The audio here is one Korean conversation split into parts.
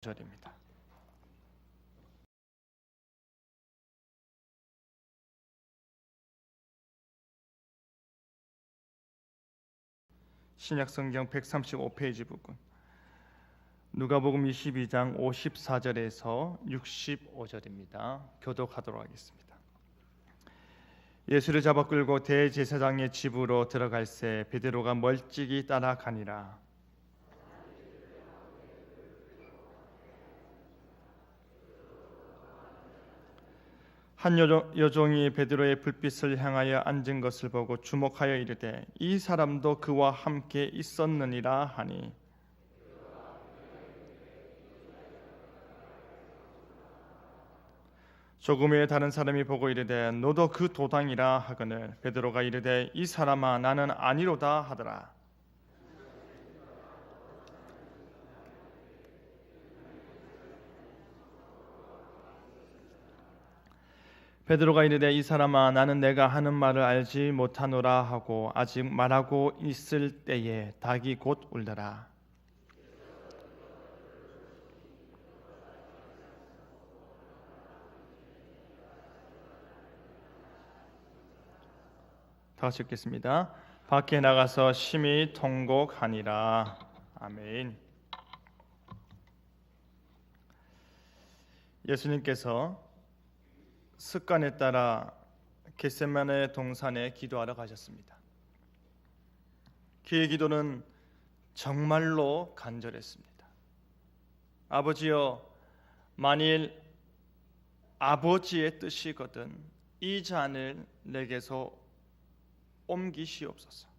절입니다. 신약성경 135페이지 부분, 누가복음 22장 54절에서 65절입니다. 교독하도록 하겠습니다. 예수를 잡아 끌고 대제사장의 집으로 들어갈새 베드로가 멀찍이 따라가니라. 한 여종이 베드로의 불빛을 향하여 앉은 것을 보고 주목하여 이르되 이 사람도 그와 함께 있었느니라 하니, 조금 후에 다른 사람이 보고 이르되 너도 그 도당이라 하거늘 베드로가 이르되 이 사람아 나는 아니로다 하더라. 베드로가 이르되 이 사람아 나는 내가 하는 말을 알지 못하노라 하고 아직 말하고 있을 때에 닭이 곧 울더라. 다 같이 읽겠습니다. 밖에 나가서 심히 통곡하니라. 아멘. 예수님께서 습관에 따라 겟세마네 동산에 기도하러 가셨습니다. 그의 기도는 정말로 간절했습니다. 아버지여, 만일 아버지의 뜻이거든 이 잔을 내게서 옮기시옵소서.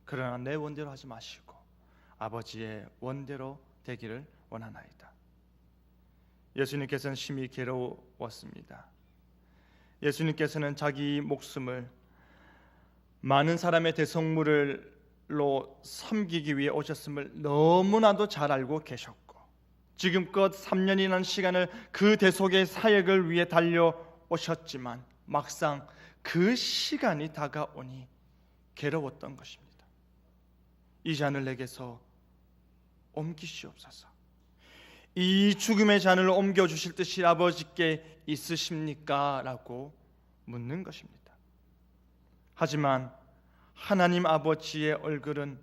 그러나 내 원대로 하지 마시고 아버지의 원대로 되기를 원하나이다. 예수님께서는 심히 괴로웠습니다. 예수님께서는 자기 목숨을 많은 사람의 대성물로 섬기기 위해 오셨음을 너무나도 잘 알고 계셨고, 지금껏 3년이라는 시간을 그 대속의 사역을 위해 달려오셨지만 막상 그 시간이 다가오니 괴로웠던 것입니다. 이 잔을 내게서 옮기시옵소서. 이 죽음의 잔을 옮겨주실 뜻이 아버지께 있으십니까? 라고 묻는 것입니다. 하지만 하나님 아버지의 얼굴은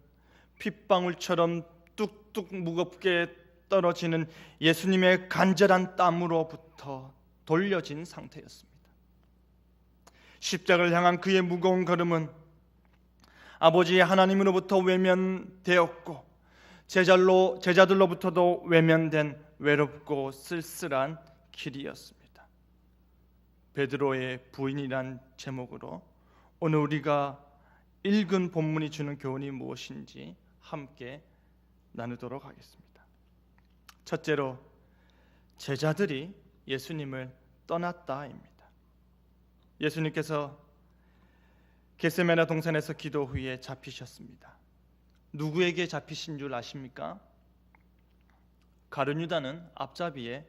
핏방울처럼 뚝뚝 무겁게 떨어지는 예수님의 간절한 땀으로부터 돌려진 상태였습니다. 십자가를 향한 그의 무거운 걸음은 아버지의 하나님으로부터 외면되었고 제자들로부터도 외면된 외롭고 쓸쓸한 길이었습니다. 베드로의 부인이란 제목으로 오늘 우리가 읽은 본문이 주는 교훈이 무엇인지 함께 나누도록 하겠습니다. 첫째로, 제자들이 예수님을 떠났다입니다. 예수님께서 겟세마네 동산에서 기도 후에 잡히셨습니다. 누구에게 잡히신 줄 아십니까? 가룟 유다는 앞잡이에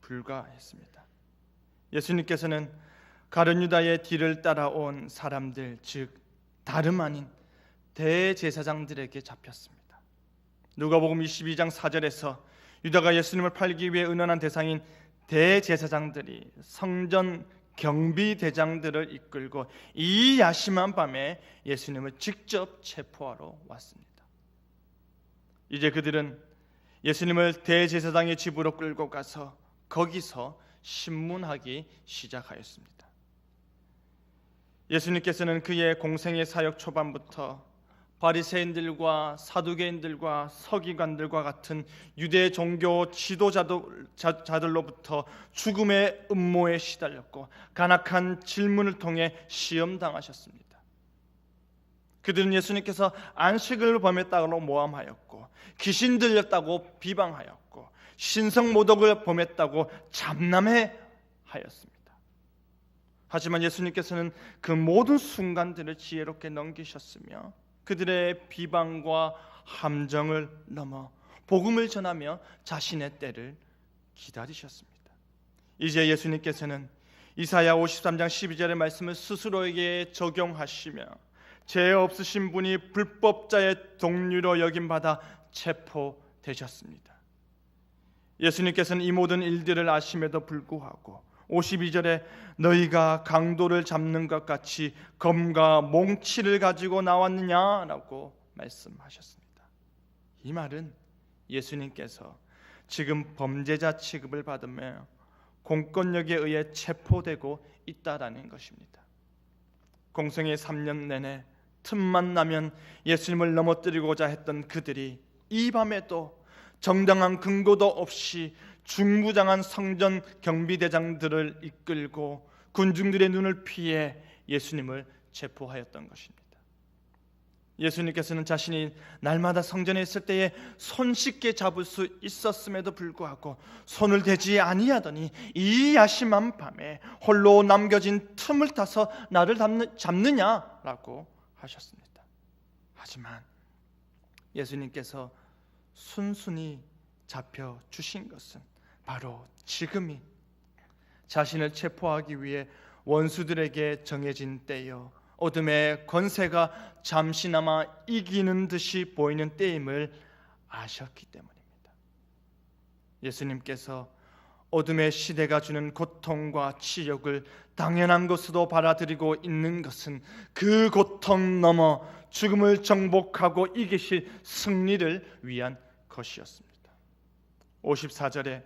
불과했습니다. 예수님께서는 가룟 유다의 뒤를 따라온 사람들, 즉 다름 아닌 대제사장들에게 잡혔습니다. 누가복음 22장 4절에서 유다가 예수님을 팔기 위해 의논한 대상인 대제사장들이 성전 경비대장들을 이끌고 이 야심한 밤에 예수님을 직접 체포하러 왔습니다. 이제 그들은 예수님을 대제사장의 집으로 끌고 가서 거기서 신문하기 시작하였습니다. 예수님께서는 그의 공생의 사역 초반부터 바리새인들과 사두개인들과 서기관들과 같은 유대 종교 지도자들로부터 죽음의 음모에 시달렸고 간악한 질문을 통해 시험당하셨습니다. 그들은 예수님께서 안식을 범했다고 모함하였고 귀신 들렸다고 비방하였고 신성모독을 범했다고 잡남해 하였습니다. 하지만 예수님께서는 그 모든 순간들을 지혜롭게 넘기셨으며 그들의 비방과 함정을 넘어 복음을 전하며 자신의 때를 기다리셨습니다. 이제 예수님께서는 이사야 53장 12절의 말씀을 스스로에게 적용하시며 죄 없으신 분이 불법자의 동류로 여김받아 체포되셨습니다. 예수님께서는 이 모든 일들을 아심에도 불구하고 52절에 너희가 강도를 잡는 것 같이 검과 몽치를 가지고 나왔느냐라고 말씀하셨습니다. 이 말은 예수님께서 지금 범죄자 취급을 받으며 공권력에 의해 체포되고 있다라는 것입니다. 공생의 3년 내내 틈만 나면 예수님을 넘어뜨리고자 했던 그들이 이 밤에도 정당한 근거도 없이 중부장한 성전 경비대장들을 이끌고 군중들의 눈을 피해 예수님을 체포하였던 것입니다. 예수님께서는 자신이 날마다 성전에 있을 때에 손쉽게 잡을 수 있었음에도 불구하고 손을 대지 아니하더니 이 야심한 밤에 홀로 남겨진 틈을 타서 나를 잡느냐라고 하셨습니다. 하지만 예수님께서 순순히 잡혀 주신 것은 바로 지금이 자신을 체포하기 위해 원수들에게 정해진 때요, 어둠의 권세가 잠시나마 이기는 듯이 보이는 때임을 아셨기 때문입니다. 예수님께서 어둠의 시대가 주는 고통과 치욕을 당연한 것으로 받아들이고 있는 것은 그 고통 넘어 죽음을 정복하고 이기실 승리를 위한 것이었습니다. 54절에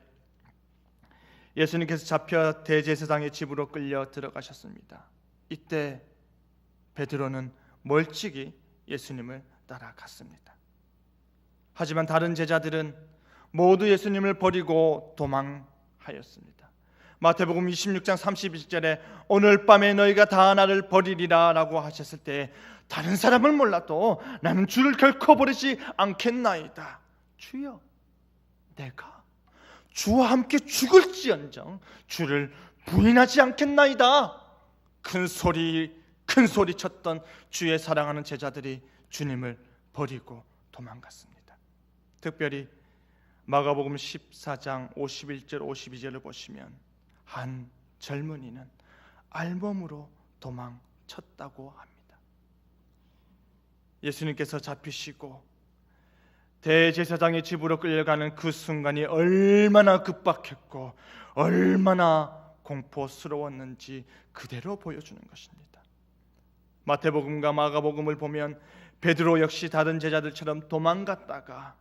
예수님께서 잡혀 대제사장의 집으로 끌려 들어가셨습니다. 이때 베드로는 멀찍이 예수님을 따라갔습니다. 하지만 다른 제자들은 모두 예수님을 버리고 도망하였습니다. 마태복음 26장 31절에 오늘 밤에 너희가 다 나를 버리리라 라고 하셨을 때 다른 사람은 몰라도 나는 주를 결코 버리지 않겠나이다. 주여, 내가 주와 함께 죽을지언정 주를 부인하지 않겠나이다. 큰 소리 쳤던 주의 사랑하는 제자들이 주님을 버리고 도망갔습니다. 특별히 마가복음 14장 51절 52절을 보시면 한 젊은이는 알몸으로 도망쳤다고 합니다. 예수님께서 잡히시고 대제사장의 집으로 끌려가는 그 순간이 얼마나 급박했고 얼마나 공포스러웠는지 그대로 보여주는 것입니다. 마태복음과 마가복음을 보면 베드로 역시 다른 제자들처럼 도망갔다가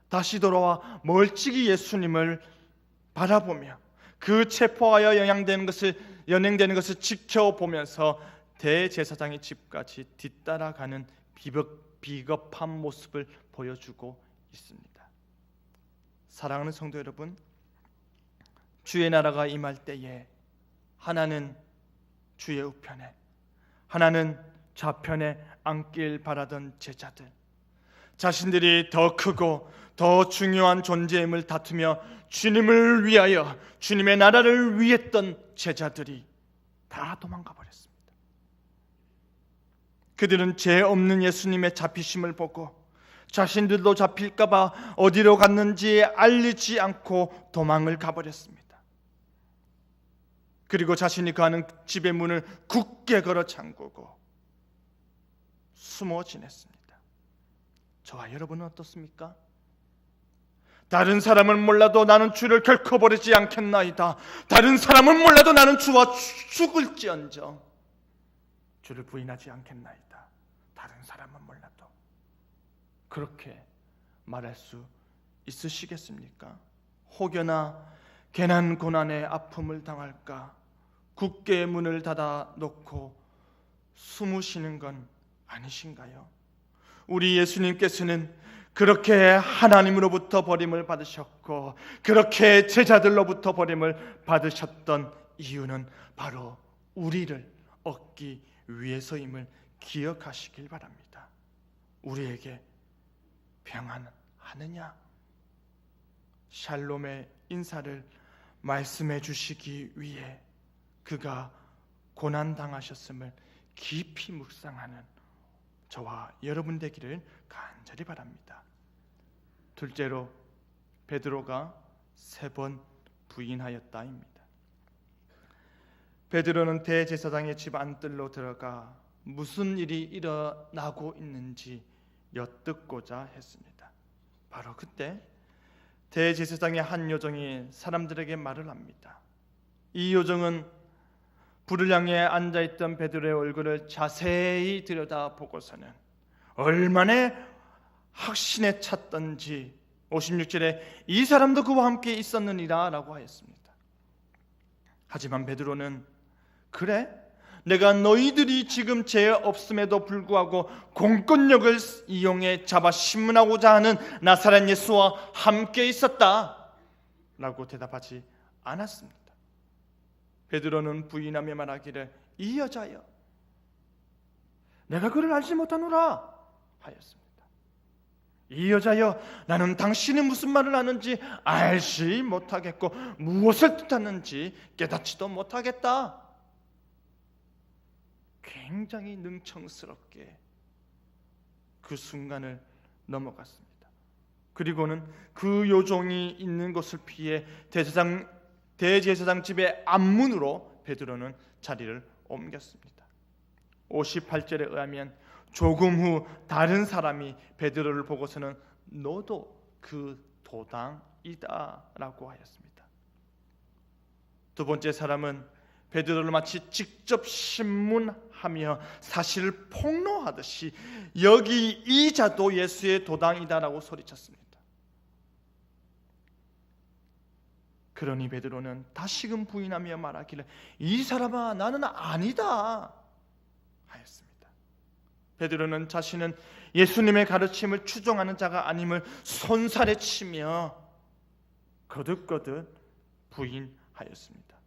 다시 돌아와 멀찍이 예수님을 바라보며 그 체포하여 연행되는 것을 지켜보면서 대제사장의 집까지 뒤따라가는 비겁한 모습을 보여주고 있습니다. 사랑하는 성도 여러분, 주의 나라가 임할 때에 하나는 주의 우편에, 하나는 좌편에 앉길 바라던 제자들, 자신들이 더 크고 더 중요한 존재임을 다투며 주님을 위하여 주님의 나라를 위했던 제자들이 다 도망가 버렸습니다. 그들은 죄 없는 예수님의 잡히심을 보고 자신들도 잡힐까 봐 어디로 갔는지 알리지 않고 도망을 가버렸습니다. 그리고 자신이 가는 집의 문을 굳게 걸어 잠그고 숨어 지냈습니다. 저와 여러분은 어떻습니까? 다른 사람은 몰라도 나는 주를 결코 버리지 않겠나이다. 다른 사람은 몰라도 나는 주와 죽을지언정 주를 부인하지 않겠나이다. 다른 사람은 몰라도 그렇게 말할 수 있으시겠습니까? 혹여나 괜한 고난의 아픔을 당할까 굳게 문을 닫아 놓고 숨으시는 건 아니신가요? 우리 예수님께서는 그렇게 하나님으로부터 버림을 받으셨고 그렇게 제자들로부터 버림을 받으셨던 이유는 바로 우리를 얻기 위해서임을 기억하시길 바랍니다. 우리에게 평안하느냐? 샬롬의 인사를 말씀해 주시기 위해 그가 고난당하셨음을 깊이 묵상하는 저와 여러분 되기를 간절히 바랍니다. 둘째로 베드로가 3번 부인하였다입니다. 베드로는 대제사장의 집 안뜰로 들어가 무슨 일이 일어나고 있는지 엿듣고자 했습니다. 바로 그때 대제사장의 한 요정이 사람들에게 말을 합니다. 이 요정은 불을 향해 앉아있던 베드로의 얼굴을 자세히 들여다보고서는 얼마나 확신에 찼던지 56절에 이 사람도 그와 함께 있었느니라 라고 하였습니다. 하지만 베드로는 그래? 내가 너희들이 지금 죄 없음에도 불구하고 공권력을 이용해 잡아 신문하고자 하는 나사렛 예수와 함께 있었다 라고 대답하지 않았습니다. 베드로는 부인하며 말하기를 이 여자여 내가 그를 알지 못하노라 하였습니다. 이 여자여 나는 당신이 무슨 말을 하는지 알지 못하겠고 무엇을 뜻하는지 깨닫지도 못하겠다. 굉장히 능청스럽게 그 순간을 넘어갔습니다. 그리고는 그 요종이 있는 곳을 피해 대제사장 집의 앞문으로 베드로는 자리를 옮겼습니다. 58절에 의하면 조금 후 다른 사람이 베드로를 보고서는 너도 그 도당이다 라고 하였습니다. 두 번째 사람은 베드로를 마치 직접 신문하며 사실을 폭로하듯이 여기 이 자도 예수의 도당이다 라고 소리쳤습니다. 그러니 베드로는 다시금 부인하며 말하기를 이 사람아 나는 아니다 하였습니다. 베드로는 자신은 예수님의 가르침을 추종하는 자가 아님을 손살에 치며 거듭거듭 부인하였습니다.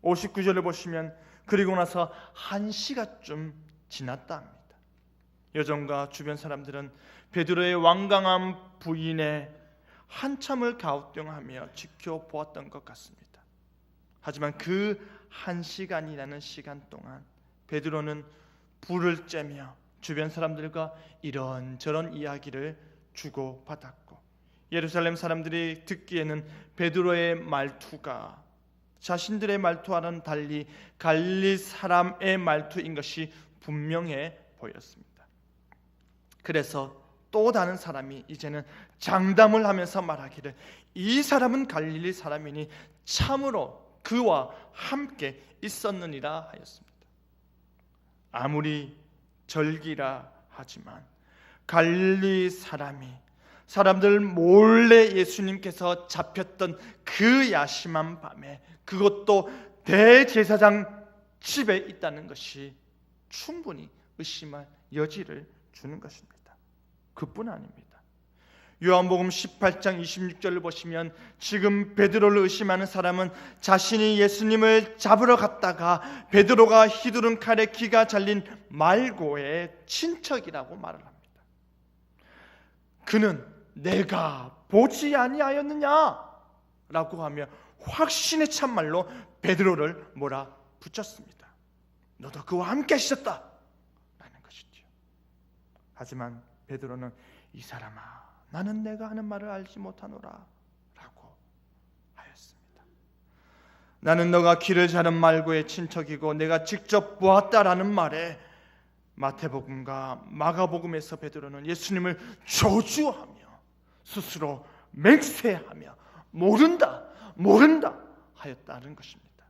59절을 보시면 그리고 나서 1시간쯤 지났다 합니다. 여종과 주변 사람들은 베드로의 완강한 부인에 한참을 갸우뚱하며 지켜보았던 것 같습니다. 하지만 그 1시간이라는 시간 동안 베드로는 불을 쬐며 주변 사람들과 이런저런 이야기를 주고받았고 예루살렘 사람들이 듣기에는 베드로의 말투가 자신들의 말투와는 달리 갈릴리 사람의 말투인 것이 분명해 보였습니다. 그래서 또 다른 사람이 이제는 장담을 하면서 말하기를 이 사람은 갈릴리 사람이니 참으로 그와 함께 있었느니라 하였습니다. 아무리 절기라 하지만 갈릴리 사람들 몰래 예수님께서 잡혔던 그 야심한 밤에 그것도 대제사장 집에 있다는 것이 충분히 의심할 여지를 주는 것입니다. 그뿐 아닙니다. 요한복음 18장 26절을 보시면 지금 베드로를 의심하는 사람은 자신이 예수님을 잡으러 갔다가 베드로가 휘두른 칼에 귀가 잘린 말고의 친척이라고 말을 합니다. 그는 내가 보지 아니하였느냐 라고 하며 확신에 찬 말로 베드로를 몰아붙였습니다. 너도 그와 함께 있었다 라는 것이죠. 하지만 베드로는 이 사람아 나는 내가 하는 말을 알지 못하노라 라고 하였습니다. 나는 너가 귀를 자른 말고의 친척이고 내가 직접 보았다라는 말에 마태복음과 마가복음에서 베드로는 예수님을 저주하며 스스로 맹세하며 모른다 하였다는 것입니다.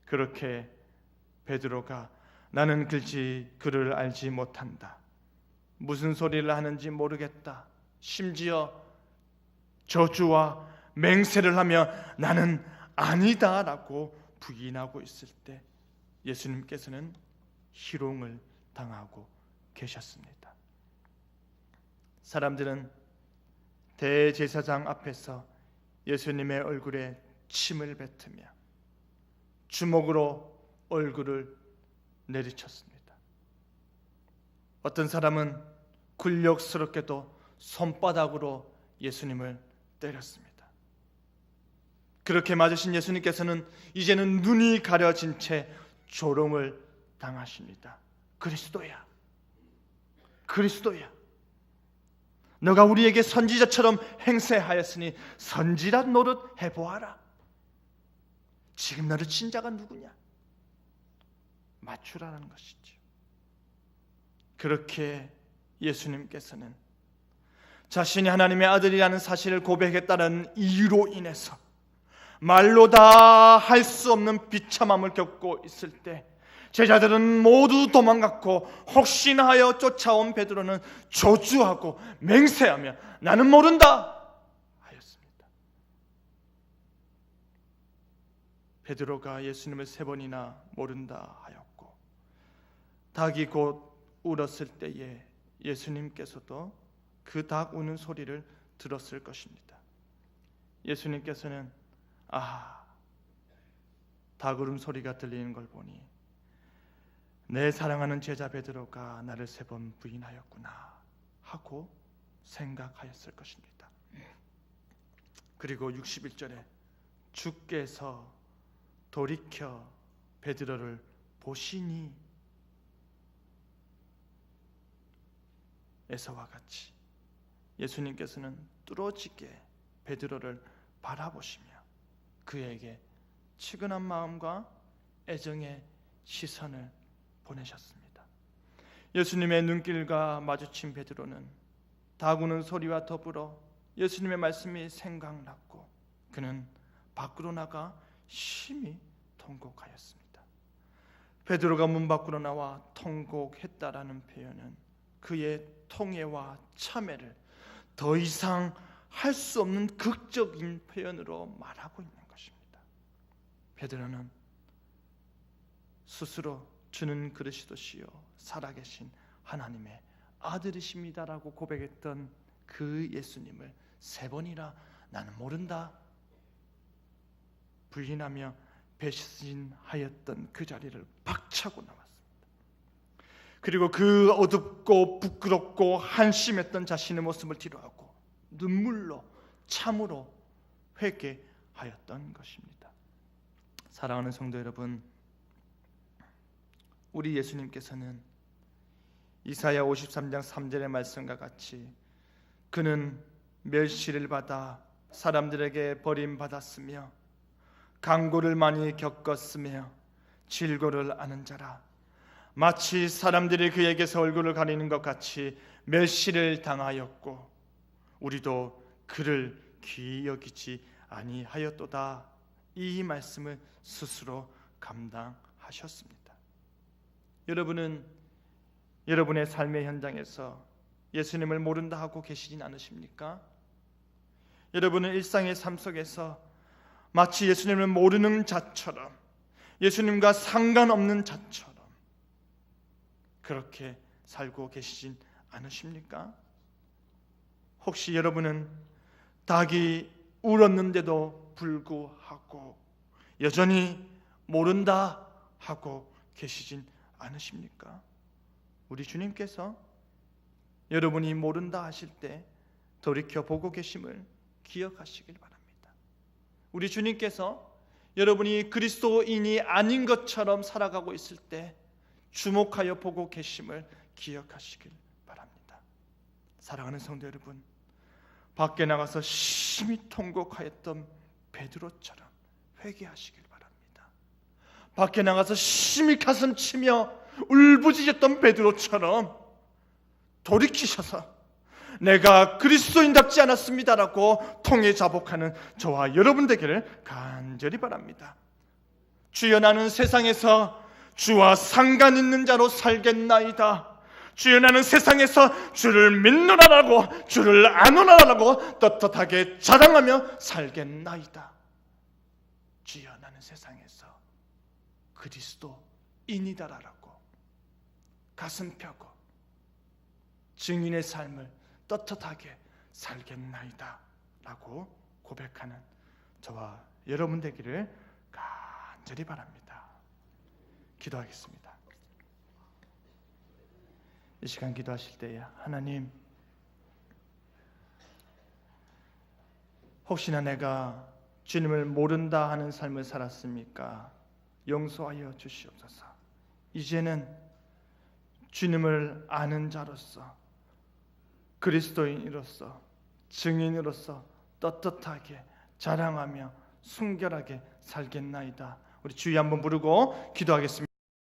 그렇게 베드로가 나는 그를 알지 못한다, 무슨 소리를 하는지 모르겠다, 심지어 저주와 맹세를 하며 나는 아니다라고 부인하고 있을 때 예수님께서는 희롱을 당하고 계셨습니다. 사람들은 대제사장 앞에서 예수님의 얼굴에 침을 뱉으며 주먹으로 얼굴을 내리쳤습니다. 어떤 사람은 굴욕스럽게도 손바닥으로 예수님을 때렸습니다. 그렇게 맞으신 예수님께서는 이제는 눈이 가려진 채 조롱을 당하십니다. 그리스도야, 너가 우리에게 선지자처럼 행세하였으니 선지자 노릇 해보아라. 지금 너를 친 자가 누구냐? 맞추라는 것이죠. 그렇게 예수님께서는 자신이 하나님의 아들이라는 사실을 고백했다는 이유로 인해서 말로 다 할 수 없는 비참함을 겪고 있을 때 제자들은 모두 도망갔고 혹시나 하여 쫓아온 베드로는 저주하고 맹세하며 나는 모른다 하였습니다. 베드로가 예수님을 3번이나 모른다 하였고 닭이 곧 울었을 때에 예수님께서도 그 닭 우는 소리를 들었을 것입니다. 예수님께서는 닭 울음 소리가 들리는 걸 보니 내 사랑하는 제자 베드로가 나를 3번 부인하였구나 하고 생각하였을 것입니다. 그리고 61절에 주께서 돌이켜 베드로를 보시니 에서와 같이 예수님께서는 뚫어지게 베드로를 바라보시며 그에게 치근한 마음과 애정의 시선을 보내셨습니다. 예수님의 눈길과 마주친 베드로는 닭 우는 소리와 더불어 예수님의 말씀이 생각났고 그는 밖으로 나가 심히 통곡하였습니다. 베드로가 문 밖으로 나와 통곡했다라는 표현은 그의 통회와 참회를 더 이상 할 수 없는 극적인 표현으로 말하고 있는 것입니다. 베드로는 스스로 주는 그리스도시요 살아계신 하나님의 아들이십니다라고 고백했던 그 예수님을 3번이나 나는 모른다 부인하며 배신하였던 그 자리를 박차고 나왔습니다. 그리고 그 어둡고 부끄럽고 한심했던 자신의 모습을 뒤로하고 눈물로 참으로 회개하였던 것입니다. 사랑하는 성도 여러분, 우리 예수님께서는 이사야 53장 3절의 말씀과 같이 그는 멸시를 받아 사람들에게 버림받았으며 강고를 많이 겪었으며 질고를 아는 자라 마치 사람들이 그에게서 얼굴을 가리는 것 같이 멸시를 당하였고 우리도 그를 귀히 여기지 아니하였도다. 이 말씀을 스스로 감당하셨습니다. 여러분은 여러분의 삶의 현장에서 예수님을 모른다 하고 계시진 않으십니까? 여러분은 일상의 삶 속에서 마치 예수님을 모르는 자처럼 예수님과 상관없는 자처럼 그렇게 살고 계시진 않으십니까? 혹시 여러분은 닭이 울었는데도 불구하고 여전히 모른다 하고 계시진 않으십니까? 우리 주님께서 여러분이 모른다 하실 때 돌이켜 보고 계심을 기억하시길 바랍니다. 우리 주님께서 여러분이 그리스도인이 아닌 것처럼 살아가고 있을 때 주목하여 보고 계심을 기억하시길 바랍니다. 사랑하는 성도 여러분, 밖에 나가서 심히 통곡하였던 베드로처럼 회개하시길 바랍니다. 밖에 나가서 심히 가슴치며 울부짖었던 베드로처럼 돌이키셔서 내가 그리스도인답지 않았습니다라고 통해 자복하는 저와 여러분 되기를 간절히 바랍니다. 주여 나는 세상에서 주와 상관 있는 자로 살겠나이다. 주여 나는 세상에서 주를 믿노라라고 주를 아노라라고 떳떳하게 자랑하며 살겠나이다. 주여 나는 세상에서 그리스도인이다라고 가슴 펴고 증인의 삶을 떳떳하게 살겠나이다 라고 고백하는 저와 여러분 되기를 간절히 바랍니다. 기도하겠습니다. 이 시간 기도하실 때에 하나님, 혹시나 내가 주님을 모른다 하는 삶을 살았습니까? 용서하여 주시옵소서. 이제는 주님을 아는 자로서 그리스도인으로서 증인으로서 떳떳하게 자랑하며 순결하게 살겠나이다. 우리 주의 한번 부르고 기도하겠습니다.